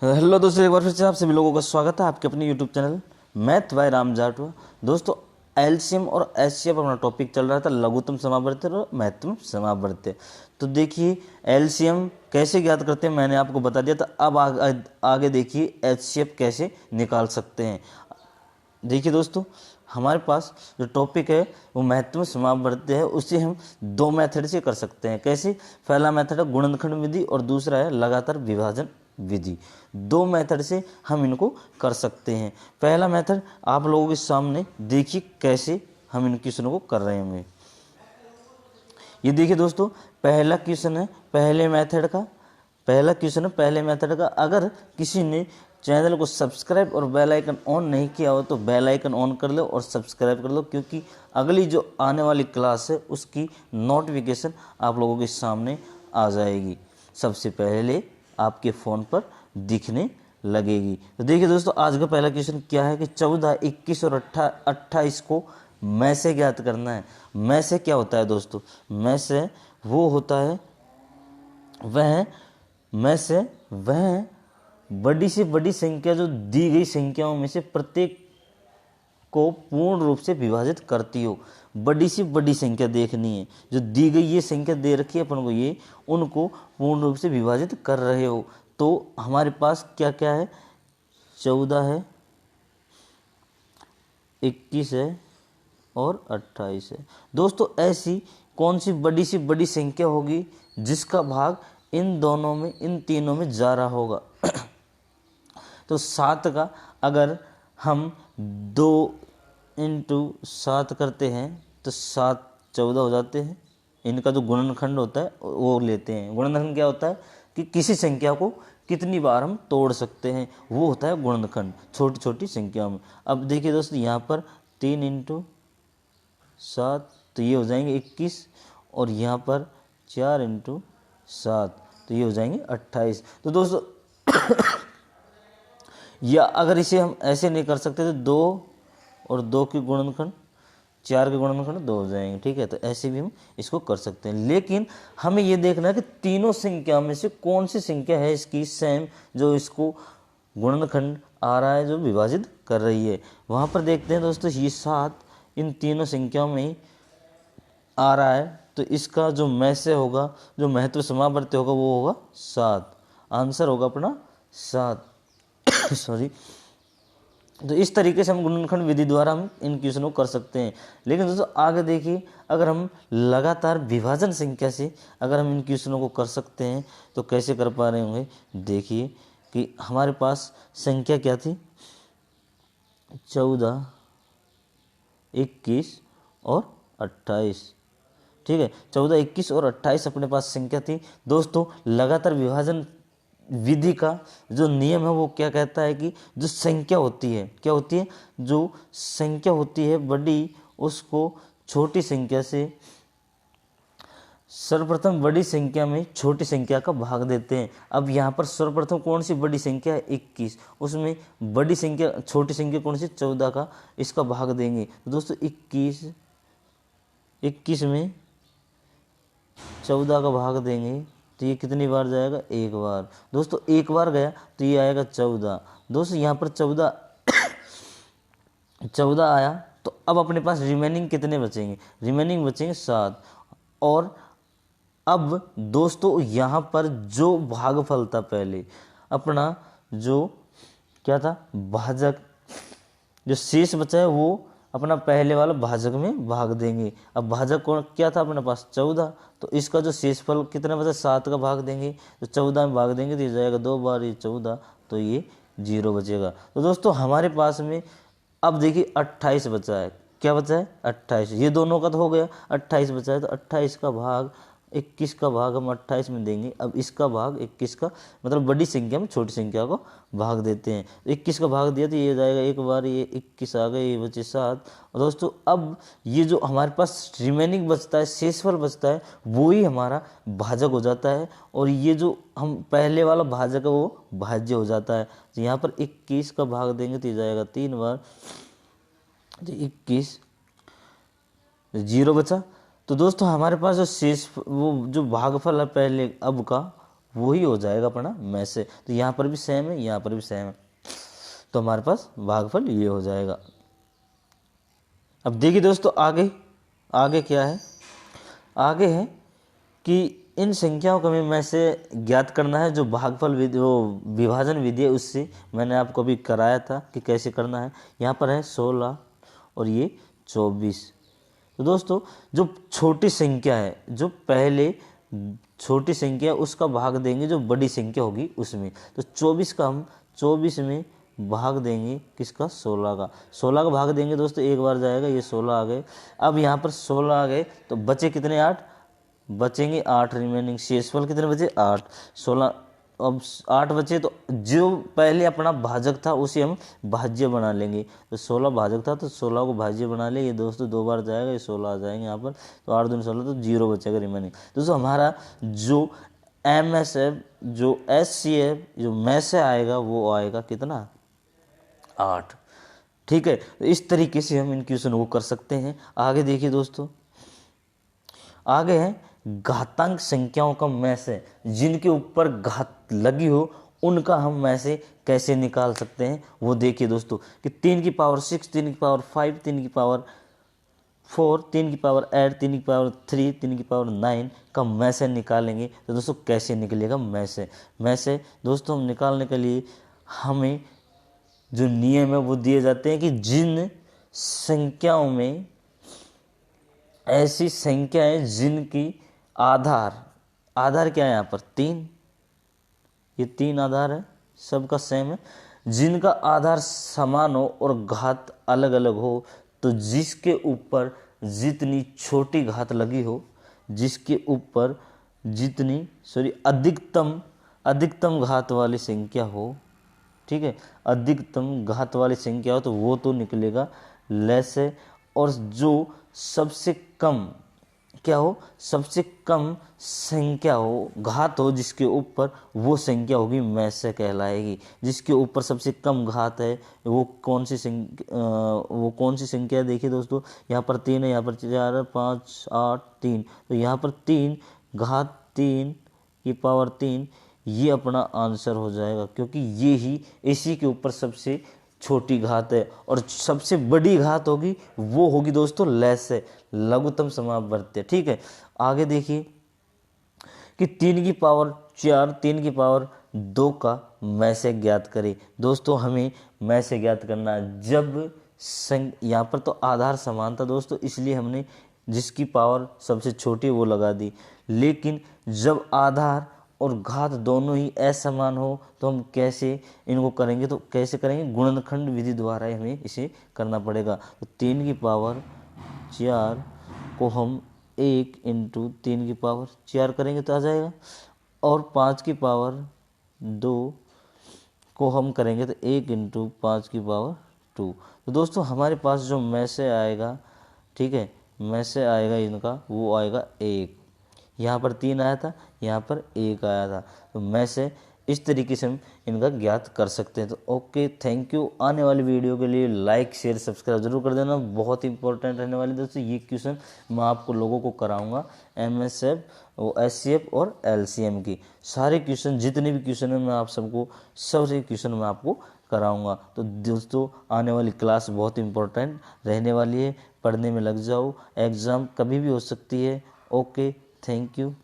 Hello दोस्तों, एक बार फिर से आप सभी लोगों का स्वागत है आपके अपने YouTube channel math bye Ram Jatwa. दोस्तों, एलसीएम और एचसीएफ अपना टॉपिक चल रहा था, लघुत्तम समावर्ती और महत्तम समावर्ती। तो देखिए एलसीएम कैसे ज्ञात करते हैं मैंने आपको बता दिया था। अब आगे देखिए एचसीएफ कैसे निकाल सकते हैं। देखिए दोस्तों, हमारे पास जो टॉपिक है वो महत्तम समावर्ती है। उसे हम दो मेथड से कर सकते हैं। कैसे? पहला मेथड है गुणनखंड विधि और दूसरा है लगातार विभाजन विधि। दो मेथड से हम इनको कर सकते हैं। पहला मेथड आप लोगों के सामने देखिए कैसे हम इन क्वेश्चनों को कर रहे होंगे। ये देखिए दोस्तों, पहला क्वेश्चन है पहले मेथड का। अगर किसी ने चैनल को सब्सक्राइब और बेल आइकन ऑन नहीं किया हो तो बेल आइकन ऑन कर लो और सब्सक्राइब कर लो, क्योंकि अगली जो आने वाली क्लास है उसकी नोटिफिकेशन आप लोगों के सामने आ जाएगी, सबसे पहले आपके फ़ोन पर दिखने लगेगी। तो देखिए दोस्तों, आज का पहला क्वेश्चन क्या है कि 14, 21 और 28 को में से ज्ञात करना है। में से क्या होता है दोस्तों? में से वो होता है वह बड़ी से बड़ी संख्या जो दी गई संख्याओं में से प्रत्येक को पूर्ण रूप से विभाजित करती हो। बड़ी से बड़ी संख्या देखनी है, जो दी गई ये संख्या दे रखी है अपन को, ये उनको पूर्ण रूप से विभाजित कर रहे हो। तो हमारे पास क्या क्या है? 14 है, 21 है और 28 है। दोस्तों, ऐसी कौन सी बड़ी से बड़ी संख्या होगी जिसका भाग इन दोनों में, इन तीनों में जा रहा होगा? तो 7 का अगर हम 2 × 7 करते हैं तो 7 14 हो जाते हैं। इनका जो गुणनखंड होता है वो लेते हैं। गुणनखंड क्या होता है कि किसी संख्या को कितनी बार हम तोड़ सकते हैं, वो होता है गुणनखंड, छोटी छोटी संख्या में। अब देखिए दोस्तों, यहाँ पर 3 × 7 तो ये हो जाएंगे 21, और यहाँ पर 4 × 7 तो ये हो जाएंगे 28। तो दोस्तों या अगर इसे हम ऐसे नहीं कर सकते तो 2 और 2 के गुणनखंड 4 के गुणनखंड 2 हो जाएंगे, ठीक है। तो ऐसे भी हम इसको कर सकते हैं, लेकिन हमें ये देखना है कि तीनों संख्या में से कौन सी संख्या है इसकी सेम, जो इसको गुणनखंड आ रहा है, जो विभाजित कर रही है। वहाँ पर देखते हैं दोस्तों, ये 7 इन तीनों संख्याओं में आ रहा है, तो इसका जो में से होगा, जो महत्व समावर्ती होगा, वो होगा 7। आंसर होगा अपना 7 सॉरी। तो इस तरीके से हम गुणनखंड विधि द्वारा हम इन क्वेश्चनों को कर सकते हैं। लेकिन दोस्तों आगे देखिए, अगर हम लगातार विभाजन संख्या से अगर हम इन क्वेश्चनों को कर सकते हैं तो कैसे कर पा रहे होंगे। देखिए कि हमारे पास संख्या क्या थी? 14, 21 और 28, ठीक है। 14, 21 और 28 अपने पास संख्या थी। दोस्तों, लगातार विभाजन विधि का जो नियम है वो क्या कहता है कि जो संख्या होती है, क्या होती है? जो संख्या होती है बड़ी, उसको छोटी संख्या से सर्वप्रथम बड़ी संख्या में छोटी संख्या का भाग देते हैं। अब यहाँ पर सर्वप्रथम कौन सी बड़ी संख्या है? 21, उसमें बड़ी संख्या छोटी संख्या कौन सी? 14 का, इसका भाग देंगे। तो दोस्तों 21 में 14 का भाग देंगे तो ये कितनी बार जाएगा? एक बार। दोस्तों एक बार गया तो ये आएगा 14। दोस्तों यहाँ पर 14 आया, तो अब अपने पास रिमेनिंग कितने बचेंगे? रिमेनिंग बचेंगे 7। और अब दोस्तों यहाँ पर जो भागफल था पहले अपना, जो क्या था? भाजक, जो शेष बचा है वो अपना पहले वाला भाजक में भाग देंगे। अब भाजक कौन क्या था अपने पास? 14। तो इसका जो शेषफल कितना बचा? 7 का भाग देंगे, तो 14 में भाग देंगे तो ये जाएगा 2 बार, ये 14, तो ये 0 बचेगा। तो दोस्तों हमारे पास में अब देखिए 28 बचा है। क्या बचा है? 28। ये दोनों का तो हो गया, 28 बचा है। तो 28 का भाग 21 का भाग हम 28 में देंगे। अब इसका भाग 21 का, मतलब बड़ी संख्या में छोटी संख्या को भाग देते हैं। 21 का भाग दिया तो ये जाएगा एक बार, ये 21 आ गए, ये बचे 7। और दोस्तों अब ये जो हमारे पास रिमेनिंग बचता है, शेषफल बचता है, वो ही हमारा भाजक हो जाता है। और ये जो हम पहले वाला भाजक है वो भाज्य हो जाता है। तो यहाँ पर 21 का भाग देंगे तो ये जाएगा 3 बार, तो 21, 0 बचा। तो दोस्तों हमारे पास जो शेष, वो जो भागफल है पहले अब का, वही हो जाएगा अपना में से। तो यहाँ पर भी सेम है, यहाँ पर भी सेम है, तो हमारे पास भागफल ये हो जाएगा। अब देखिए दोस्तों आगे आगे क्या है, आगे है कि इन संख्याओं को हमें में से ज्ञात करना है। जो भागफल विधि, वो विभाजन विधि है, उससे मैंने आपको अभी कराया था कि कैसे करना है। यहाँ पर है 16 और ये 24। तो दोस्तों जो छोटी संख्या है, जो पहले छोटी संख्या उसका भाग देंगे जो बड़ी संख्या होगी उसमें। तो 24 का हम 24 में भाग देंगे किसका, 16 का। 16 का भाग देंगे दोस्तों, एक बार जाएगा, ये 16 आ गए। अब यहाँ पर 16 आ गए तो बचे कितने, 8 बचेंगे, 8 रिमेनिंग। शेषफल कितने बचे, 8। 16 अब 8 बचे, तो जो पहले अपना भाजक था उसे हम भाज्य बना लेंगे। तो 16 भाजक था तो 16 को भाज्य बना ले। ये दोस्तों 2 बार जाएगा, ये 16 आ जाएंगे यहाँ पर। तो 8 दूनी 16, तो 0 बचेगा रिमेनिंग। दोस्तों हमारा जो MSF, जो SCF, जो में से आएगा वो आएगा कितना, 8। ठीक है, तो इस तरीके से हम इन क्वेश्चन को कर सकते हैं। आगे देखिए दोस्तों, आगे है घातांक संख्याओं का में से, जिनके ऊपर घात लगी हो उनका हम में से कैसे निकाल सकते हैं वो देखिए दोस्तों। कि 3 की पावर 6, 3 की पावर 5, 3 की पावर 4, 3 की पावर 8, 3 की पावर 3, 3 की पावर 9 का में से निकालेंगे। तो दोस्तों कैसे निकलेगा में से। में से दोस्तों हम निकालने के लिए हमें जो नियम है वो दिए जाते हैं कि जिन संख्याओं में ऐसी संख्याएं जिनकी आधार क्या है, यहाँ पर 3, ये 3 आधार है, सबका सेम है। जिनका आधार समान हो और घात अलग अलग हो, तो जिसके ऊपर जितनी छोटी घात लगी हो, जिसके ऊपर जितनी अधिकतम घात वाली संख्या हो, ठीक है, अधिकतम घात वाली संख्या हो, तो वो तो निकलेगा लेस है। और जो सबसे कम क्या हो, सबसे कम संख्या हो, घात हो जिसके ऊपर, वो संख्या होगी में से कहलाएगी। जिसके ऊपर सबसे कम घात है वो कौन सी संख्या है, देखिए दोस्तों, यहाँ पर 3 है, यहाँ पर 4, 5, 8, 3। तो यहाँ पर 3 घात 3 की पावर 3, ये अपना आंसर हो जाएगा, क्योंकि ये ही इसी के ऊपर सबसे छोटी घात है। और सबसे बड़ी घात होगी वो होगी दोस्तों लेस है, लघुत्तम समावर्त्य। ठीक है, आगे देखिए कि 3 की पावर 4, 3 की पावर 2 का में से ज्ञात करें। दोस्तों हमें में से ज्ञात करना है जब यहाँ पर तो आधार समान था दोस्तों, इसलिए हमने जिसकी पावर सबसे छोटी वो लगा दी। लेकिन जब आधार और घात दोनों ही असमान हो तो हम कैसे इनको करेंगे, तो कैसे करेंगे, गुणनखंड विधि द्वारा हमें इसे करना पड़ेगा। तो 3 की पावर 4 को हम 1 इंटू 3 की पावर 4 करेंगे तो आ जाएगा। और 5 की पावर 2 को हम करेंगे तो 1 इंटू 5 की पावर 2। तो दोस्तों हमारे पास जो में से आएगा, ठीक है, में से आएगा इनका, वो आएगा 1। यहाँ पर 3 आया था, यहाँ पर 1 आया था। तो में से इस तरीके से हम इनका ज्ञात कर सकते हैं। तो ओके, थैंक यू। आने वाली वीडियो के लिए लाइक शेयर सब्सक्राइब जरूर कर देना, बहुत इंपॉर्टेंट रहने वाली दोस्तों ये क्वेश्चन मैं आपको लोगों को कराऊंगा। MSF, SCF और LCM की सारे क्वेश्चन, जितने भी क्वेश्चन है मैं आप सबको सारे क्वेश्चन मैं आपको कराऊंगा। तो दोस्तों आने वाली क्लास बहुत इंपॉर्टेंट रहने वाली है, पढ़ने में लग जाओ, एग्ज़ाम कभी भी हो सकती है। Okay, thank you.